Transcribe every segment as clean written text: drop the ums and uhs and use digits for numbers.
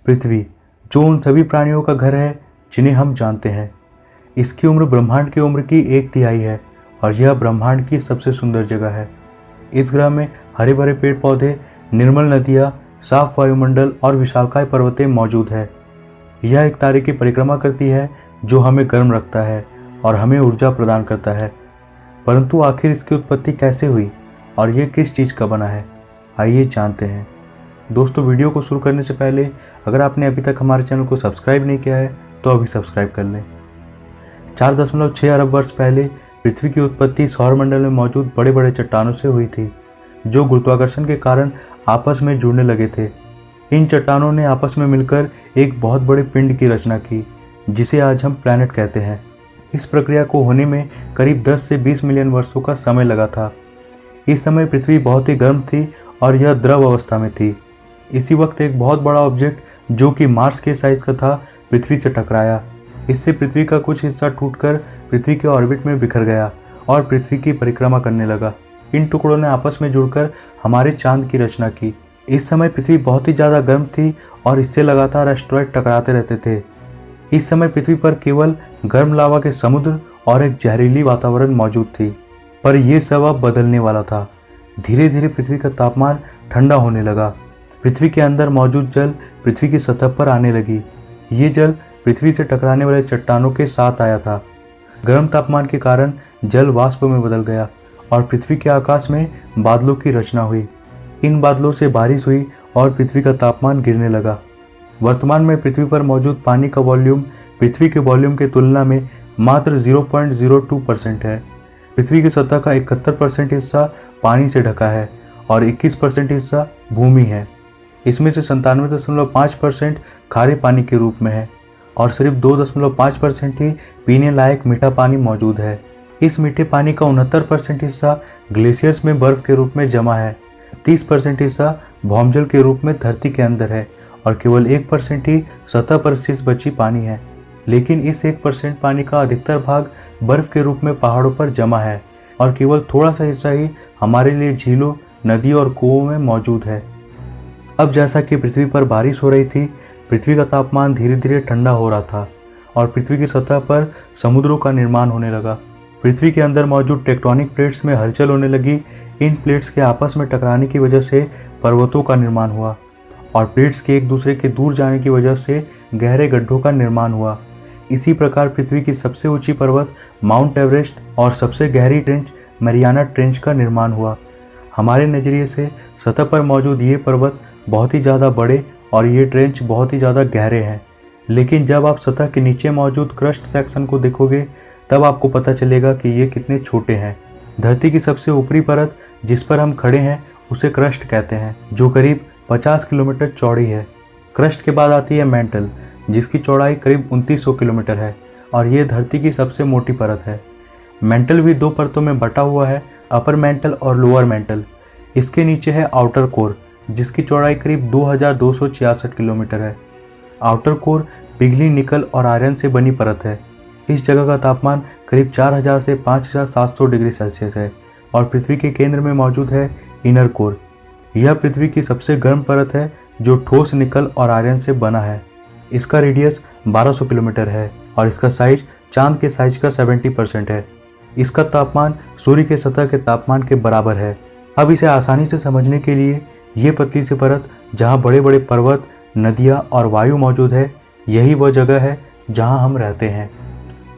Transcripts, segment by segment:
पृथ्वी, जो उन सभी प्राणियों का घर है जिन्हें हम जानते हैं। इसकी उम्र ब्रह्मांड की उम्र की 1/3 है और यह ब्रह्मांड की सबसे सुंदर जगह है। इस ग्रह में हरे भरे पेड़ पौधे, निर्मल नदियाँ, साफ वायुमंडल और विशालकाय पर्वतें मौजूद है। यह एक तारे की परिक्रमा करती है जो हमें गर्म रखता है और हमें ऊर्जा प्रदान करता है। परंतु आखिर इसकी उत्पत्ति कैसे हुई और यह किस चीज़ का बना है, आइए जानते हैं। दोस्तों, वीडियो को शुरू करने से पहले अगर आपने अभी तक हमारे चैनल को सब्सक्राइब नहीं किया है तो अभी सब्सक्राइब कर लें। 4.6 अरब वर्ष पहले पृथ्वी की उत्पत्ति सौरमंडल में मौजूद बड़े बड़े चट्टानों से हुई थी, जो गुरुत्वाकर्षण के कारण आपस में जुड़ने लगे थे। इन चट्टानों ने आपस में मिलकर एक बहुत बड़े पिंड की रचना की, जिसे आज हम प्लैनेट कहते हैं। इस प्रक्रिया को होने में करीब 10 से 20 मिलियन वर्षों का समय लगा था। इस समय पृथ्वी बहुत ही गर्म थी और यह द्रव अवस्था में थी। इसी वक्त एक बहुत बड़ा ऑब्जेक्ट जो कि मार्स के साइज का था, पृथ्वी से टकराया। इससे पृथ्वी का कुछ हिस्सा टूटकर पृथ्वी के ऑर्बिट में बिखर गया और पृथ्वी की परिक्रमा करने लगा। इन टुकड़ों ने आपस में जुड़कर हमारे चांद की रचना की। इस समय पृथ्वी बहुत ही ज़्यादा गर्म थी और इससे लगातार एस्टेरॉयड टकराते रहते थे। इस समय पृथ्वी पर केवल गर्म लावा के समुद्र और एक जहरीली वातावरण मौजूद थी, पर यह सब अब बदलने वाला था। धीरे धीरे पृथ्वी का तापमान ठंडा होने लगा। पृथ्वी के अंदर मौजूद जल पृथ्वी की सतह पर आने लगी। ये जल पृथ्वी से टकराने वाले चट्टानों के साथ आया था। गर्म तापमान के कारण जल वाष्प में बदल गया और पृथ्वी के आकाश में बादलों की रचना हुई। इन बादलों से बारिश हुई और पृथ्वी का तापमान गिरने लगा। वर्तमान में पृथ्वी पर मौजूद पानी का वॉल्यूम पृथ्वी के वॉल्यूम की तुलना में मात्र 0.02% है। पृथ्वी की सतह का 71% हिस्सा पानी से ढका है और 21% हिस्सा भूमि है। इसमें से 97.5% खारे पानी के रूप में है और सिर्फ 2.5% ही पीने लायक मीठा पानी मौजूद है। इस मीठे पानी का 69% हिस्सा ग्लेशियर्स में बर्फ के रूप में जमा है, 30% हिस्सा भौमजल के रूप में धरती के अंदर है और केवल 1% ही सतह पर शेष बची पानी है। लेकिन इस 1% पानी का अधिकतर भाग बर्फ के रूप में पहाड़ों पर जमा है और केवल थोड़ा सा हिस्सा ही हमारे लिए झीलों, नदियों और कुओं में मौजूद है। अब जैसा कि पृथ्वी पर बारिश हो रही थी, पृथ्वी का तापमान धीरे धीरे ठंडा हो रहा था और पृथ्वी की सतह पर समुद्रों का निर्माण होने लगा। पृथ्वी के अंदर मौजूद टेक्टोनिक प्लेट्स में हलचल होने लगी। इन प्लेट्स के आपस में टकराने की वजह से पर्वतों का निर्माण हुआ और प्लेट्स के एक दूसरे के दूर जाने की वजह से गहरे गड्ढों का निर्माण हुआ। इसी प्रकार पृथ्वी की सबसे ऊंची पर्वत माउंट एवरेस्ट और सबसे गहरी ट्रेंच मैरियाना ट्रेंच का निर्माण हुआ। हमारे नज़रिए से सतह पर मौजूद ये पर्वत बहुत ही ज़्यादा बड़े और ये ट्रेंच बहुत ही ज़्यादा गहरे हैं। लेकिन जब आप सतह के नीचे मौजूद क्रस्ट सेक्शन को देखोगे तब आपको पता चलेगा कि ये कितने छोटे हैं। धरती की सबसे ऊपरी परत जिस पर हम खड़े हैं उसे क्रस्ट कहते हैं, जो करीब 50 किलोमीटर चौड़ी है। क्रस्ट के बाद आती है मैंटल, जिसकी चौड़ाई करीब 2900 किलोमीटर है और ये धरती की सबसे मोटी परत है। मैंटल भी 2 परतों में बटा हुआ है, अपर मैंटल और लोअर मैंटल। इसके नीचे है आउटर कोर, जिसकी चौड़ाई करीब 2266 किलोमीटर है। आउटर कोर पिघली निकल और आयरन से बनी परत है। इस जगह का तापमान करीब 4000 से 5700 डिग्री सेल्सियस है और पृथ्वी के केंद्र में मौजूद है इनर कोर। यह पृथ्वी की सबसे गर्म परत है जो ठोस निकल और आयरन से बना है। इसका रेडियस 1200 किलोमीटर है और इसका साइज चांद के साइज का 70% है। इसका तापमान सूर्य के सतह के तापमान के बराबर है। अब इसे आसानी से समझने के लिए ये पतली सी परत जहाँ बड़े बड़े पर्वत, नदियाँ और वायु मौजूद है, यही वह जगह है जहाँ हम रहते हैं।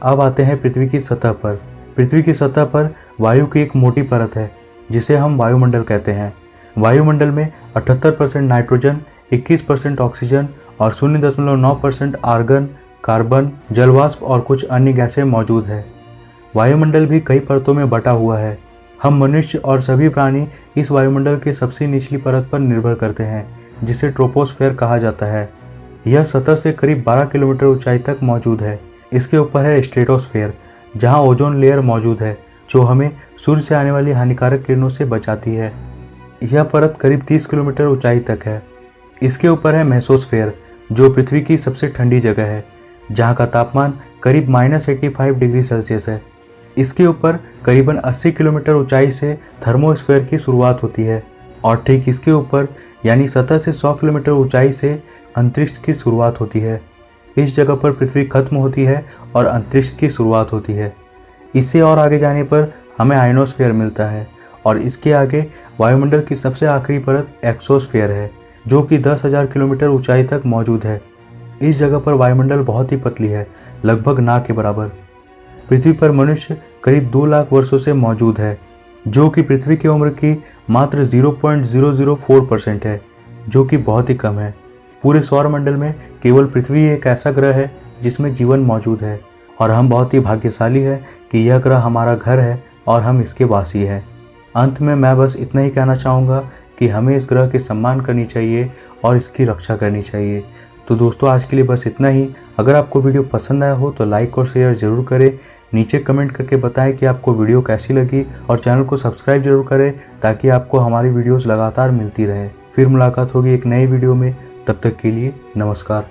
अब आते हैं पृथ्वी की सतह पर। पृथ्वी की सतह पर वायु की एक मोटी परत है जिसे हम वायुमंडल कहते हैं। वायुमंडल में 78% नाइट्रोजन, 21% ऑक्सीजन और 0.9% आर्गन, कार्बन, जलवाष्प और कुछ अन्य गैसें मौजूद है। वायुमंडल भी कई परतों में बटा हुआ है। हम मनुष्य और सभी प्राणी इस वायुमंडल के सबसे निचली परत पर निर्भर करते हैं, जिसे ट्रोपोस्फेयर कहा जाता है। यह सतह से करीब 12 किलोमीटर ऊंचाई तक मौजूद है। इसके ऊपर है स्ट्रेटोस्फेयर, जहां ओजोन लेयर मौजूद है, जो हमें सूर्य से आने वाली हानिकारक किरणों से बचाती है। यह परत करीब 30 किलोमीटर ऊंचाई तक है। इसके ऊपर है मेसोस्फेयर, जो पृथ्वी की सबसे ठंडी जगह है, जहां का तापमान करीब -85 डिग्री सेल्सियस है। इसके ऊपर करीबन 80 किलोमीटर ऊंचाई से थर्मोस्फेयर की शुरुआत होती है और ठीक इसके ऊपर यानी सतह से 100 किलोमीटर ऊंचाई से अंतरिक्ष की शुरुआत होती है। इस जगह पर पृथ्वी खत्म होती है और अंतरिक्ष की शुरुआत होती है। इससे और आगे जाने पर हमें आयनोस्फीयर मिलता है और इसके आगे वायुमंडल की सबसे आखिरी परत एक्सोस्फीयर है, जो कि 10,000 किलोमीटर ऊंचाई तक मौजूद है। इस जगह पर वायुमंडल बहुत ही पतली है, लगभग ना के बराबर। पृथ्वी पर मनुष्य करीब 2 लाख वर्षों से मौजूद है, जो कि पृथ्वी की उम्र की मात्र 0.004% है, जो कि बहुत ही कम है। पूरे सौरमंडल में केवल पृथ्वी एक ऐसा ग्रह है जिसमें जीवन मौजूद है और हम बहुत ही भाग्यशाली है कि यह ग्रह हमारा घर है और हम इसके वासी हैं। अंत में मैं बस इतना ही कहना चाहूँगा कि हमें इस ग्रह की सम्मान करनी चाहिए और इसकी रक्षा करनी चाहिए। तो दोस्तों, आज के लिए बस इतना ही। अगर आपको वीडियो पसंद आया हो तो लाइक और शेयर ज़रूर करें। नीचे कमेंट करके बताएं कि आपको वीडियो कैसी लगी और चैनल को सब्सक्राइब जरूर करें ताकि आपको हमारी वीडियोस लगातार मिलती रहे। फिर मुलाकात होगी एक नई वीडियो में। तब तक के लिए नमस्कार।